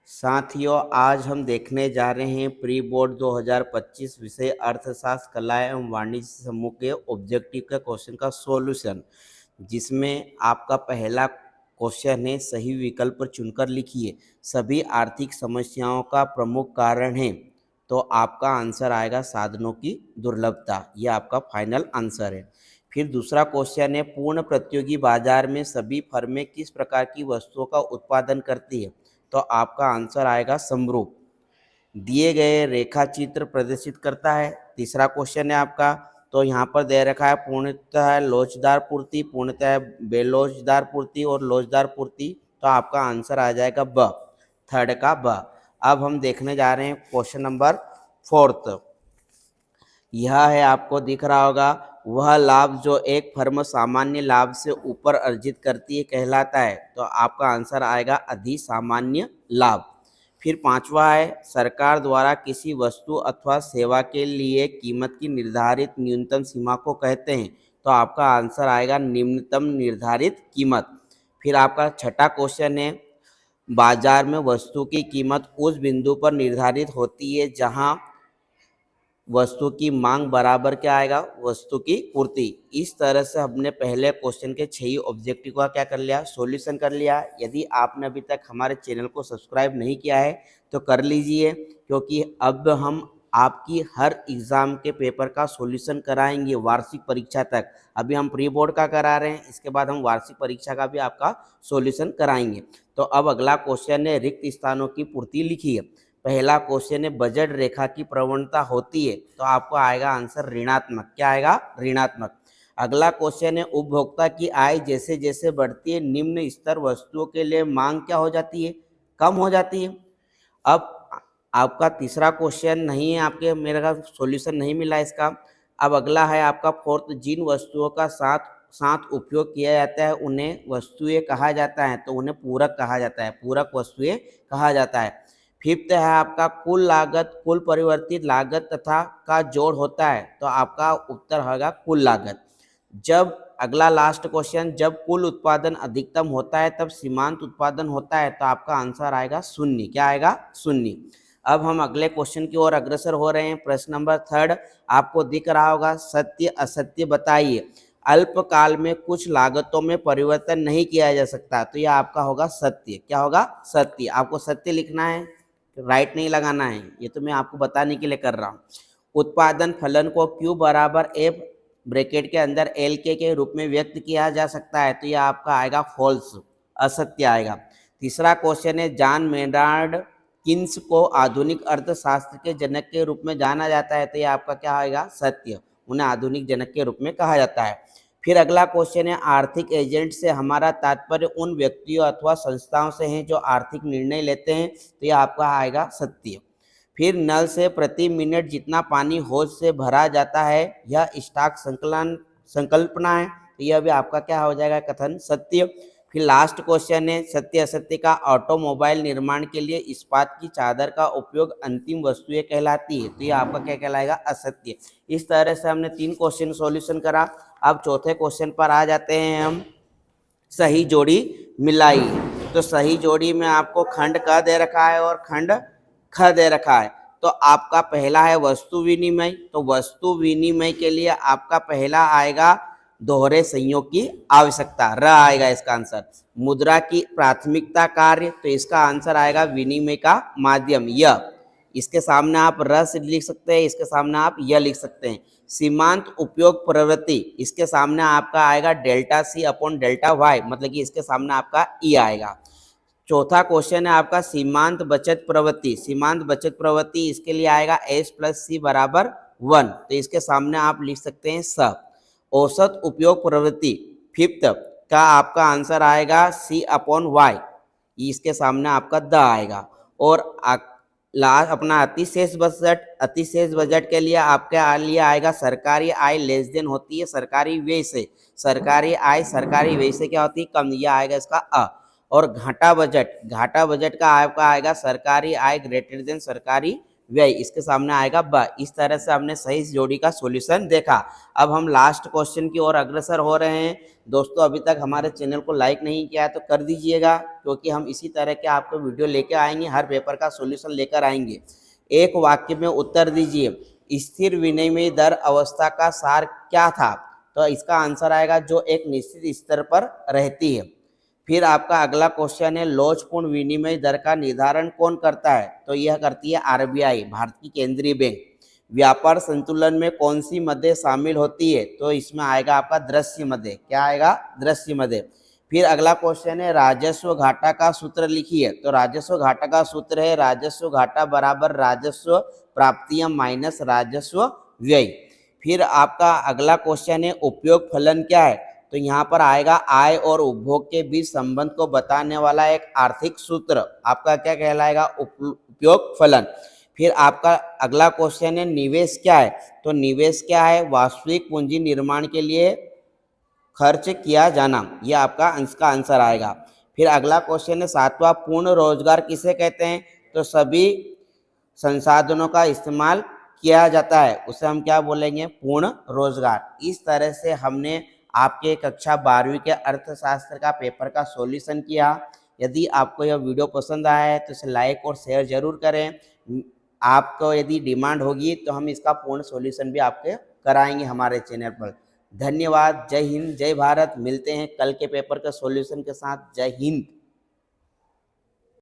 साथियों, आज हम देखने जा रहे हैं प्री बोर्ड 2025 विषय अर्थशास्त्र कला एवं वाणिज्य समूह के ऑब्जेक्टिव के क्वेश्चन का सॉल्यूशन, जिसमें आपका पहला क्वेश्चन है सही विकल्प चुनकर लिखिए। सभी आर्थिक समस्याओं का प्रमुख कारण है, तो आपका आंसर आएगा साधनों की दुर्लभता। यह आपका फाइनल आंसर है। फिर दूसरा क्वेश्चन है पूर्ण प्रतियोगी बाजार में सभी फर्में किस प्रकार की वस्तुओं का उत्पादन करती है, तो आपका आंसर आएगा समरूप। दिए गए रेखा चित्र प्रदर्शित करता है। तीसरा क्वेश्चन है आपका, तो यहाँ पर दे रखा है पूर्णतः लोचदार पूर्ति, पूर्णतः बेलोचदार पूर्ति और लोचदार पूर्ति, तो आपका आंसर आ जाएगा ब, थर्ड का ब। अब हम देखने जा रहे हैं क्वेश्चन नंबर 4। यह है, आपको दिख रहा होगा, वह लाभ जो एक फर्म सामान्य लाभ से ऊपर अर्जित करती है कहलाता है, तो आपका आंसर आएगा अधिसामान्य लाभ। फिर पांचवा है सरकार द्वारा किसी वस्तु अथवा सेवा के लिए कीमत की निर्धारित न्यूनतम सीमा को कहते हैं, तो आपका आंसर आएगा निम्नतम निर्धारित कीमत। फिर आपका छठा क्वेश्चन है बाजार में वस्तु की कीमत उस बिंदु पर निर्धारित होती है जहां वस्तु की मांग बराबर क्या आएगा, वस्तु की पूर्ति। इस तरह से हमने पहले क्वेश्चन के 6 ऑब्जेक्टिव का क्या कर लिया, सॉल्यूशन कर लिया। यदि आपने अभी तक हमारे चैनल को सब्सक्राइब नहीं किया है तो कर लीजिए, क्योंकि अब हम आपकी हर एग्ज़ाम के पेपर का सॉल्यूशन कराएंगे वार्षिक परीक्षा तक। अभी हम प्री बोर्ड का करा रहे हैं, इसके बाद हम वार्षिक परीक्षा का भी आपका सॉल्यूशन कराएंगे। तो अब अगला क्वेश्चन है रिक्त स्थानों की पूर्ति लिखिए। पहला क्वेश्चन है बजट रेखा की प्रवणता होती है, तो आपको आएगा आंसर ऋणात्मक। क्या आएगा, ऋणात्मक। अगला क्वेश्चन है उपभोक्ता की आय जैसे जैसे बढ़ती है निम्न स्तर वस्तुओं के लिए मांग क्या हो जाती है, कम हो जाती है। अब आपका तीसरा क्वेश्चन नहीं है, आपके मेरे का सॉल्यूशन नहीं मिला इसका। अब अगला है आपका फोर्थ, जिन वस्तुओं का साथ साथ उपयोग किया जाता है उन्हें वस्तुएं कहा जाता है, तो उन्हें पूरक कहा जाता है, पूरक वस्तुएं कहा जाता है। फिफ्थ है आपका कुल लागत, कुल परिवर्तित लागत तथा का जोड़ होता है, तो आपका उत्तर होगा कुल लागत। जब अगला लास्ट क्वेश्चन, जब कुल उत्पादन अधिकतम होता है तब सीमांत उत्पादन होता है, तो आपका आंसर आएगा शून्य। क्या आएगा, शून्य। अब हम अगले क्वेश्चन की ओर अग्रसर हो रहे हैं। प्रश्न नंबर 3 आपको दिख रहा होगा, सत्य असत्य बताइए। अल्पकाल में कुछ लागतों में परिवर्तन नहीं किया जा सकता, तो यह आपका होगा सत्य। क्या होगा, सत्य। आपको सत्य लिखना है, राइट नहीं लगाना है, ये तो मैं आपको बताने के लिए कर रहा हूँ। उत्पादन फलन को Q बराबर F ब्रैकेट के अंदर एल के रूप में व्यक्त किया जा सकता है, तो यह आपका आएगा फॉल्स, असत्य आएगा। तीसरा क्वेश्चन है जॉन मेनार्ड किन्स को आधुनिक अर्थशास्त्र के जनक के रूप में जाना जाता है, तो यह आपका क्या आएगा, सत्य। उन्हें आधुनिक जनक के रूप में कहा जाता है। फिर अगला क्वेश्चन है आर्थिक एजेंट से हमारा तात्पर्य उन व्यक्तियों अथवा संस्थाओं से है जो आर्थिक निर्णय लेते हैं, तो यह आपका आएगा सत्य। फिर नल से प्रति मिनट जितना पानी हौज से भरा जाता है यह स्टॉक संकल्पना है, तो यह भी आपका क्या हो जाएगा, कथन सत्य। फिर लास्ट क्वेश्चन है सत्य असत्य का, ऑटोमोबाइल निर्माण के लिए इस्पात की चादर का उपयोग अंतिम वस्तुएं कहलाती है, तो यह आपका क्या कहलाएगा, असत्य। इस तरह से हमने 3 क्वेश्चन सॉल्यूशन करा। अब चौथे क्वेश्चन पर आ जाते हैं हम, सही जोड़ी मिलाइए। तो सही जोड़ी में आपको खंड क दे रखा है और खंड ख दे रखा है। तो आपका पहला है वस्तु विनिमय, तो वस्तु विनिमय के लिए आपका पहला आएगा दोहरे संयोग की आवश्यकता, र आएगा इसका आंसर। मुद्रा की प्राथमिकता कार्य, तो इसका आंसर आएगा विनिमय का माध्यम य। इसके सामने आप रस लिख सकते हैं, इसके सामने आप यह लिख सकते हैं। सीमांत उपयोग प्रवृत्ति, इसके सामने आपका आएगा delta C upon delta Y, मतलब कि इसके सामने आपका ई आएगा। चौथा क्वेश्चन है आपका सीमांत बचत प्रवृत्ति। सीमांत बचत प्रवृत्ति इसके लिए आएगा एस प्लस सी बराबर 1, तो इसके सामने आप लिख सकते हैं स। औसत उपयोग प्रवृत्ति फिफ्थ का आपका आंसर आएगा सी अपॉन वाई, इसके सामने आपका द आएगा। और लास्ट अपना अतिशेष बजट, अतिशेष बजट के लिए आपके लिए आएगा सरकारी आय लेस देन होती है सरकारी व्यय से, सरकारी आय सरकारी व्यय से क्या होती है, कम, यह आएगा इसका अ। और घाटा बजट, घाटा बजट का आपका आएगा सरकारी आय ग्रेटर देन सरकारी व्यय, इसके सामने आएगा ब। इस तरह से हमने सही जोड़ी का सॉल्यूशन देखा। अब हम लास्ट क्वेश्चन की ओर अग्रसर हो रहे हैं। दोस्तों, अभी तक हमारे चैनल को लाइक नहीं किया है तो कर दीजिएगा, क्योंकि हम इसी तरह के आपको वीडियो लेकर आएंगे, हर पेपर का सॉल्यूशन लेकर आएंगे। एक वाक्य में उत्तर दीजिए, स्थिर विनिमय दर अवस्था का सार क्या था? तो इसका आंसर आएगा जो एक निश्चित स्तर पर रहती है। फिर आपका अगला क्वेश्चन है, लोचपूर्ण विनिमय दर का निर्धारण कौन करता है? तो यह करती है आरबीआई, भारत की केंद्रीय बैंक। व्यापार संतुलन में कौन सी मदें शामिल होती है? तो इसमें आएगा आपका दृश्य मदें। क्या आएगा? दृश्य मदें। फिर अगला क्वेश्चन है, राजस्व घाटा का सूत्र लिखिए। तो राजस्व घाटा का सूत्र है, राजस्व घाटा बराबर राजस्व प्राप्तियां माइनस राजस्व व्यय। फिर आपका अगला क्वेश्चन है, उपयोग फलन क्या है? तो यहाँ पर आएगा आय और उपभोग के बीच संबंध को बताने वाला एक आर्थिक सूत्र आपका क्या कहलाएगा? उपयोग फलन। फिर आपका अगला क्वेश्चन है, निवेश क्या है? तो निवेश क्या है? वास्तविक पूंजी निर्माण के लिए खर्च किया जाना, यह आपका इसका आंसर आएगा। फिर अगला क्वेश्चन है, सातवां पूर्ण रोजगार किसे कहते हैं? तो सभी संसाधनों का इस्तेमाल किया जाता है, उसे हम क्या बोलेंगे? पूर्ण रोजगार। इस तरह से हमने आपके कक्षा 12वीं के अर्थशास्त्र का पेपर का सॉल्यूशन किया। यदि आपको यह वीडियो पसंद आया है तो इसे लाइक और शेयर जरूर करें। आपको यदि डिमांड होगी तो हम इसका पूर्ण सॉल्यूशन भी आपके कराएंगे हमारे चैनल पर। धन्यवाद। जय हिंद, जय भारत। मिलते हैं कल के पेपर के सॉल्यूशन के साथ। जय हिंद।